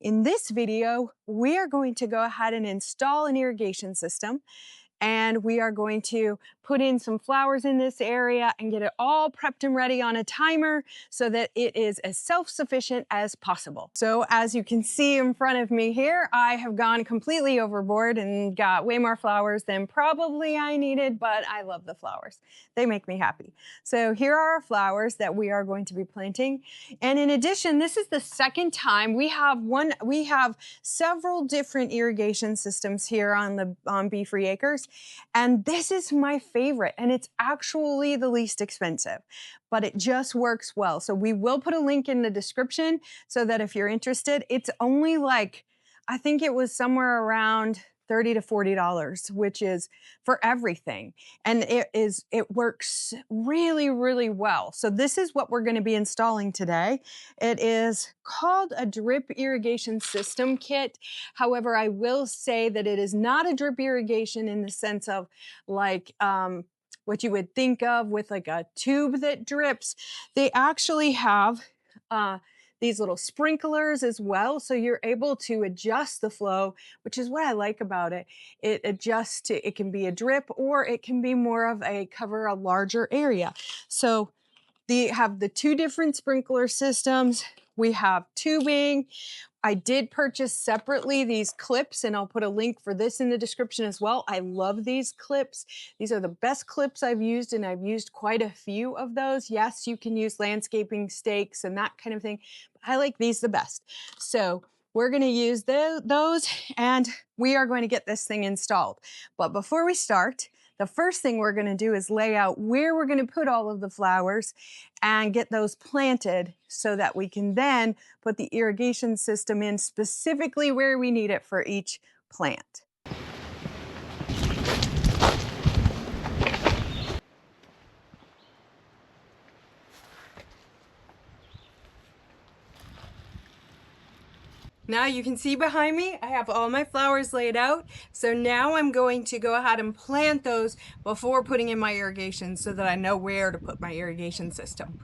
In this video, we are going to go ahead and install an irrigation system, and we are going to put in some flowers in this area and get it all prepped and ready on a timer so that it is as self-sufficient as possible. So as you can see in front of me here, I have gone completely overboard and got way more flowers than probably I needed, but I love the flowers. They make me happy. So here are our flowers that we are going to be planting. And in addition, this is the second time we have several different irrigation systems here on Bee Free Acres. And this is my favorite, and it's actually the least expensive, but it just works well. So we will put a link in the description so that if you're interested, it's only like, I think it was somewhere around $30 to $40, which is for everything. And it works really, really well. So this is what we're going to be installing today. It is called a drip irrigation system kit. However, I will say that it is not a drip irrigation in the sense of like what you would think of with like a tube that drips. They actually have these little sprinklers as well, so you're able to adjust the flow, which is what I like about it. It adjusts to, it can be a drip or it can be more of a cover a larger area. So they have the two different sprinkler systems. We have tubing. I did purchase separately these clips, and I'll put a link for this in the description as well. I love these clips. These are the best clips I've used, and I've used quite a few of those. Yes, you can use landscaping stakes and that kind of thing, but I like these the best. So we're going to use those, and we are going to get this thing installed. But before we start, the first thing we're going to do is lay out where we're going to put all of the flowers and get those planted so that we can then put the irrigation system in specifically where we need it for each plant. Now you can see behind me, I have all my flowers laid out. So now I'm going to go ahead and plant those before putting in my irrigation so that I know where to put my irrigation system.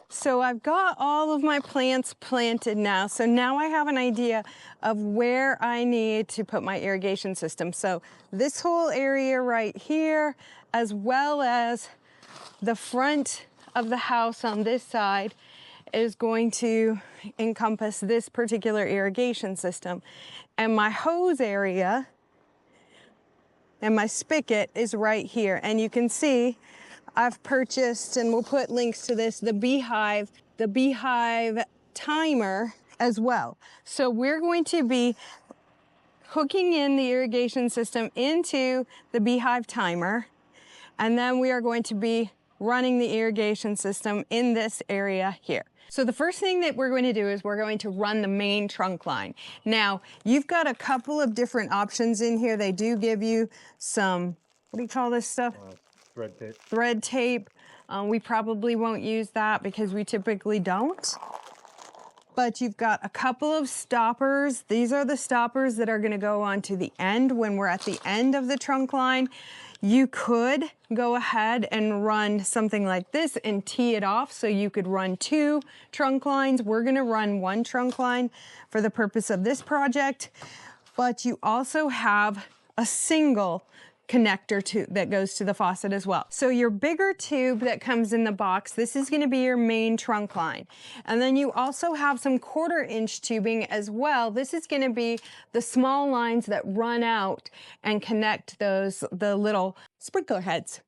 So I've got all of my plants planted now. So now I have an idea of where I need to put my irrigation system. So this whole area right here, as well as the front of the house on this side, is going to encompass this particular irrigation system. And my hose area and my spigot is right here. And you can see I've purchased, and we'll put links to this, the beehive timer as well. So we're going to be hooking in the irrigation system into the beehive timer, and then we are going to be running the irrigation system in this area here. So the first thing that we're going to do is we're going to run the main trunk line. Now, you've got a couple of different options in here. They do give you some, what do you call this stuff? Thread tape. Thread tape. We probably won't use that because we typically don't. But you've got a couple of stoppers. These are the stoppers that are going to go on to the end when we're at the end of the trunk line. You could go ahead and run something like this and tee it off so you could run two trunk lines. We're going to run one trunk line for the purpose of this project. But you also have a single connector that goes to the faucet as well. So your bigger tube that comes in the box, this is going to be your main trunk line. And then you also have some 1/4-inch tubing as well. This is going to be the small lines that run out and connect the little sprinkler heads.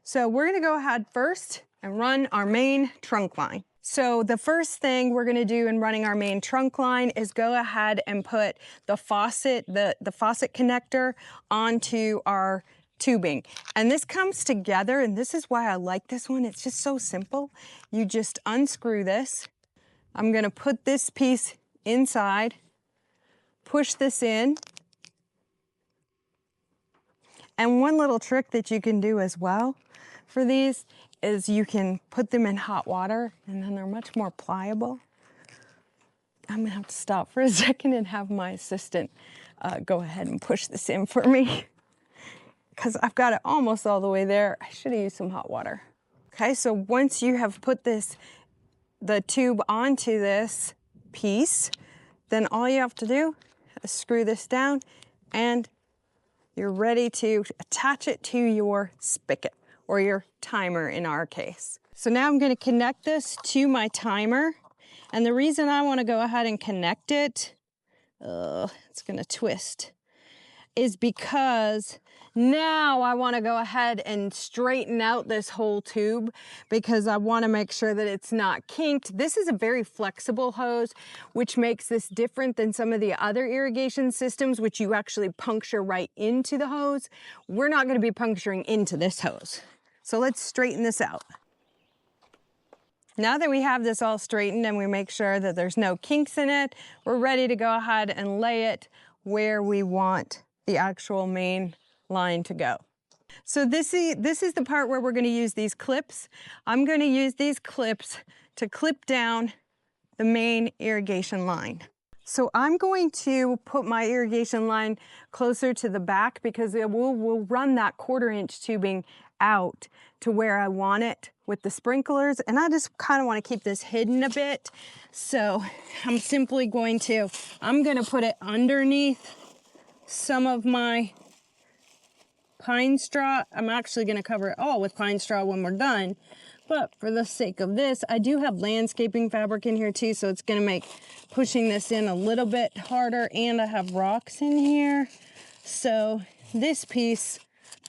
So we're going to go ahead first and run our main trunk line. So the first thing we're going to do in running our main trunk line is go ahead and put the faucet, the faucet connector onto our tubing. And this comes together, and this is why I like this one. It's just so simple. You just unscrew this. I'm going to put this piece inside, push this in. And one little trick that you can do as well for these is you can put them in hot water, and then they're much more pliable. I'm gonna have to stop for a second and have my assistant go ahead and push this in for me because I've got it almost all the way there. I should have used some hot water. Okay, so once you have put the tube onto this piece, then all you have to do is screw this down and you're ready to attach it to your spigot or your timer in our case. So now I'm going to connect this to my timer. And the reason I want to go ahead and connect it, it's going to twist, is because now I want to go ahead and straighten out this whole tube because I want to make sure that it's not kinked. This is a very flexible hose, which makes this different than some of the other irrigation systems, which you actually puncture right into the hose. We're not going to be puncturing into this hose. So let's straighten this out. Now that we have this all straightened and we make sure that there's no kinks in it, we're ready to go ahead and lay it where we want the actual main line to go. So this is the part where we're going to use these clips. I'm going to use these clips to clip down the main irrigation line. So I'm going to put my irrigation line closer to the back because we'll run that 1/4 inch tubing out to where I want it with the sprinklers, and I just kind of want to keep this hidden a bit. So I'm simply going to put it underneath some of my pine straw. I'm actually going to cover it all with pine straw when we're done, but for the sake of this, I do have landscaping fabric in here too, so it's going to make pushing this in a little bit harder, and I have rocks in here. So this piece,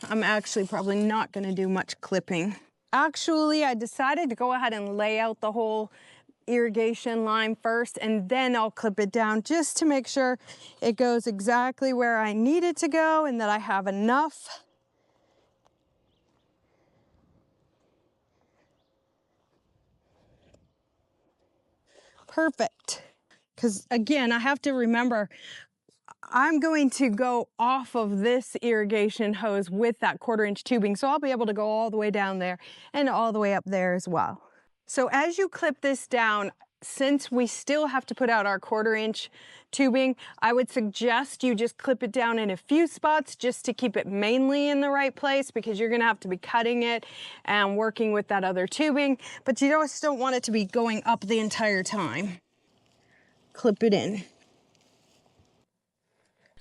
I'm actually probably not going to do much clipping. Actually, I decided to go ahead and lay out the whole irrigation line first, and then I'll clip it down just to make sure it goes exactly where I need it to go and that I have enough. Perfect. Because again, I have to remember I'm going to go off of this irrigation hose with that 1/4 inch tubing, so I'll be able to go all the way down there and all the way up there as well. So as you clip this down, since we still have to put out our 1/4 inch tubing, I would suggest you just clip it down in a few spots just to keep it mainly in the right place, because you're gonna have to be cutting it and working with that other tubing, but you just don't want it to be going up the entire time. Clip it in.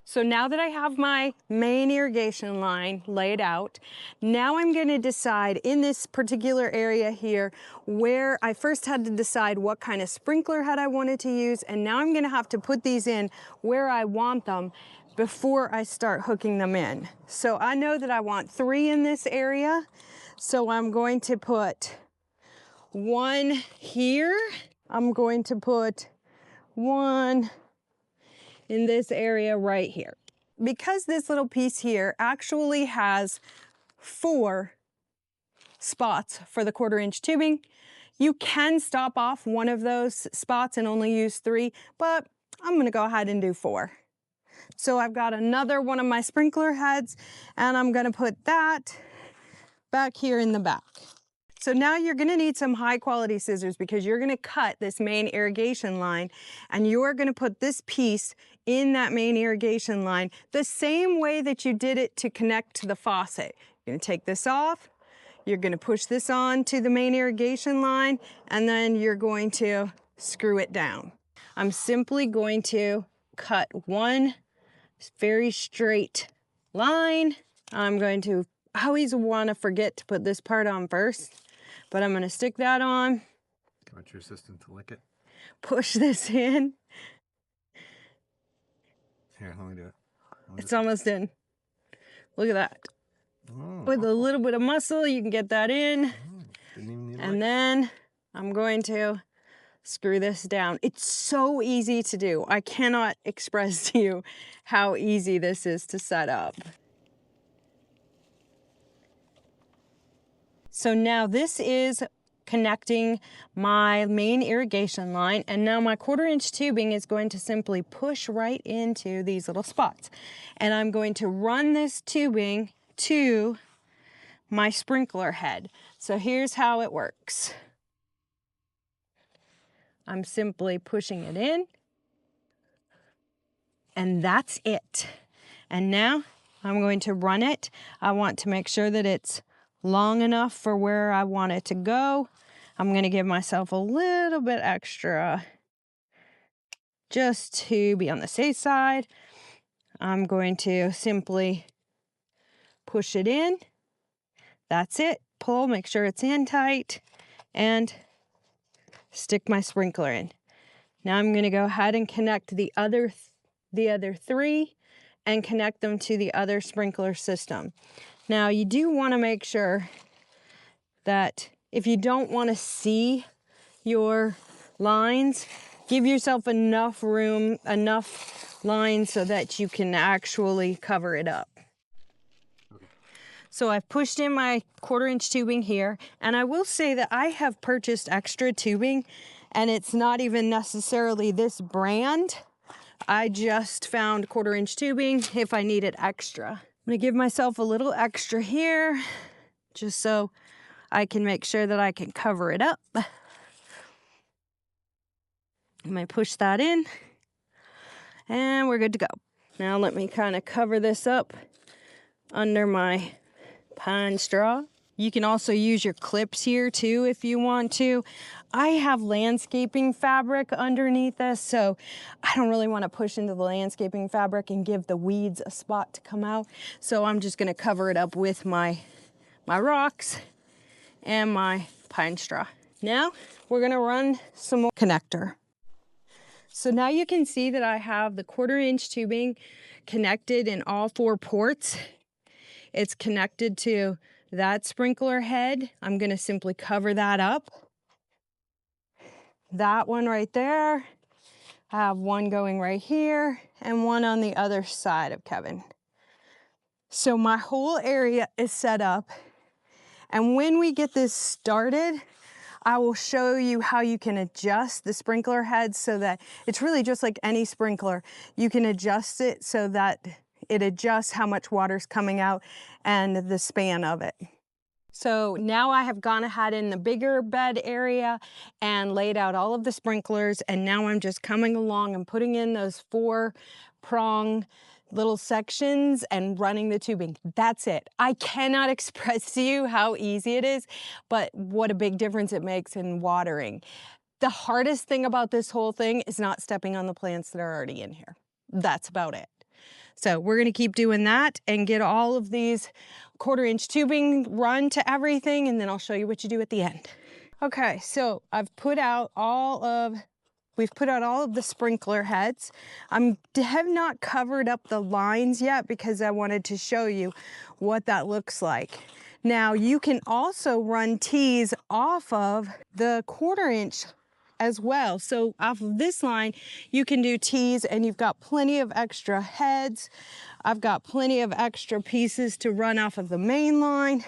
So now that I have my main irrigation line laid out, now I'm going to decide in this particular area here where I first had to decide what kind of sprinkler head I wanted to use, and now I'm going to have to put these in where I want them before I start hooking them in. So I know that I want 3 in this area, so I'm going to put 1 here. I'm going to put 1 in this area right here. Because this little piece here actually has 4 spots for the 1/4 inch tubing, you can stop off one of those spots and only use 3, but I'm gonna go ahead and do 4. So I've got another one of my sprinkler heads, and I'm gonna put that back here in the back. So now you're gonna need some high quality scissors because you're gonna cut this main irrigation line, and you're gonna put this piece in that main irrigation line the same way that you did it to connect to the faucet. You're gonna take this off, you're gonna push this on to the main irrigation line, and then you're going to screw it down. I'm simply going to cut one very straight line. I'm going to, I always wanna forget to put this part on first, but I'm gonna stick that on. Want your assistant to lick it? Push this in. Here, let me do it. It's almost in. Look at that. Oh. With a little bit of muscle, you can get that in. Didn't even need And then I'm going to screw this down. It's so easy to do. I cannot express to you how easy this is to set up. So now this is connecting my main irrigation line, and now my 1/4 inch tubing is going to simply push right into these little spots. And I'm going to run this tubing to my sprinkler head. So here's how it works. I'm simply pushing it in. And that's it. And now I'm going to run it. I want to make sure that it's long enough for where I want it to go. I'm going to give myself a little bit extra just to be on the safe side. I'm going to simply push it in. That's it. Pull, make sure it's in tight, and stick my sprinkler in. Now I'm going to go ahead and connect the other three and connect them to the other sprinkler system. Now you do want to make sure that if you don't want to see your lines, give yourself enough room, enough lines so that you can actually cover it up. Okay. So I've pushed in my 1/4-inch tubing here, and I will say that I have purchased extra tubing, and it's not even necessarily this brand. I just found 1/4-inch tubing if I needed extra. I'm gonna give myself a little extra here, just so I can make sure that I can cover it up. I'm gonna push that in, and we're good to go. Now let me kind of cover this up under my pine straw. You can also use your clips here too if you want to. I have landscaping fabric underneath this, so I don't really want to push into the landscaping fabric and give the weeds a spot to come out. So I'm just gonna cover it up with my rocks and my pine straw. Now we're gonna run some more connector. So now you can see that I have the 1/4-inch tubing connected in all 4 ports. It's connected to that sprinkler head. I'm gonna simply cover that up. That one right there. I have one going right here and one on the other side of Kevin. So my whole area is set up. And when we get this started, I will show you how you can adjust the sprinkler head so that it's really just like any sprinkler. You can adjust it so that it adjusts how much water's coming out and the span of it. So now I have gone ahead in the bigger bed area and laid out all of the sprinklers, and now I'm just coming along and putting in those 4-prong little sections and running the tubing. That's it. I cannot express to you how easy it is, but what a big difference it makes in watering. The hardest thing about this whole thing is not stepping on the plants that are already in here. That's about it. So we're gonna keep doing that and get all of these 1/4-inch tubing run to everything, and then I'll show you what you do at the end. Okay, so we've put out all of the sprinkler heads. I have not covered up the lines yet because I wanted to show you what that looks like. Now you can also run tees off of the 1/4-inch as well. So off of this line, you can do tees, and you've got plenty of extra heads. I've got plenty of extra pieces to run off of the main line.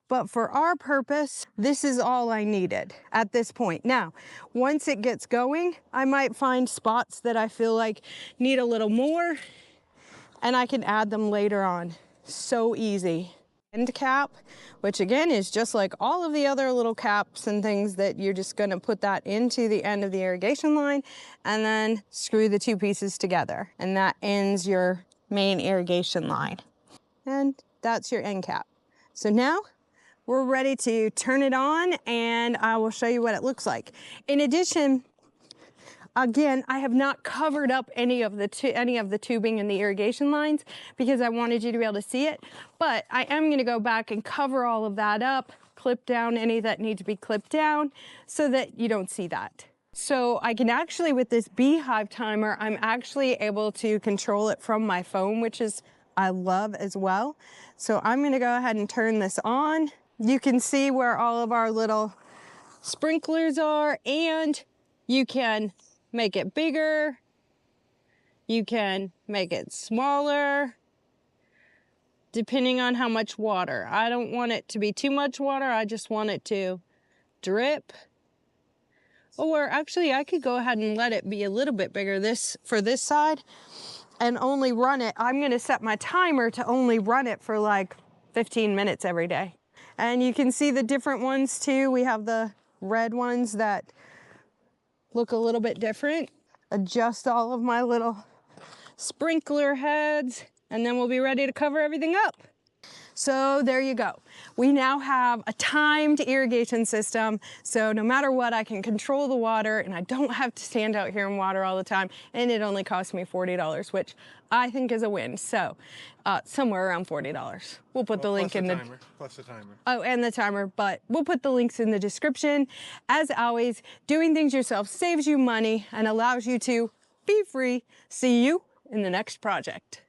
But for our purpose, this is all I needed at this point. Now, once it gets going, I might find spots that I feel like need a little more, and I can add them later on. So easy. End cap, which again is just like all of the other little caps and things that you're just gonna put that into the end of the irrigation line and then screw the 2 pieces together. And that ends your main irrigation line. And that's your end cap. So now we're ready to turn it on, and I will show you what it looks like. In addition, again, I have not covered up any of the tubing in the irrigation lines because I wanted you to be able to see it, but I am gonna go back and cover all of that up, clip down any that need to be clipped down so that you don't see that. So I can actually, with this beehive timer, I'm actually able to control it from my phone, which is I love as well. So I'm gonna go ahead and turn this on. You can see where all of our little sprinklers are, and you can make it bigger, you can make it smaller, depending on how much water. I don't want it to be too much water, I just want it to drip. Or actually, I could go ahead and let it be a little bit bigger for this side and only run it. I'm gonna set my timer to only run it for like 15 minutes every day. And you can see the different ones too. We have the red ones that look a little bit different. Adjust all of my little sprinkler heads, and then we'll be ready to cover everything up. So there you go. We now have a timed irrigation system, so no matter what, I can control the water and I don't have to stand out here and water all the time, and it only cost me $40, which I think is a win. So somewhere around $40. We'll put the link in the timer. Plus the timer. Oh, and the timer, but we'll put the links in the description. As always, doing things yourself saves you money and allows you to be free. See you in the next project.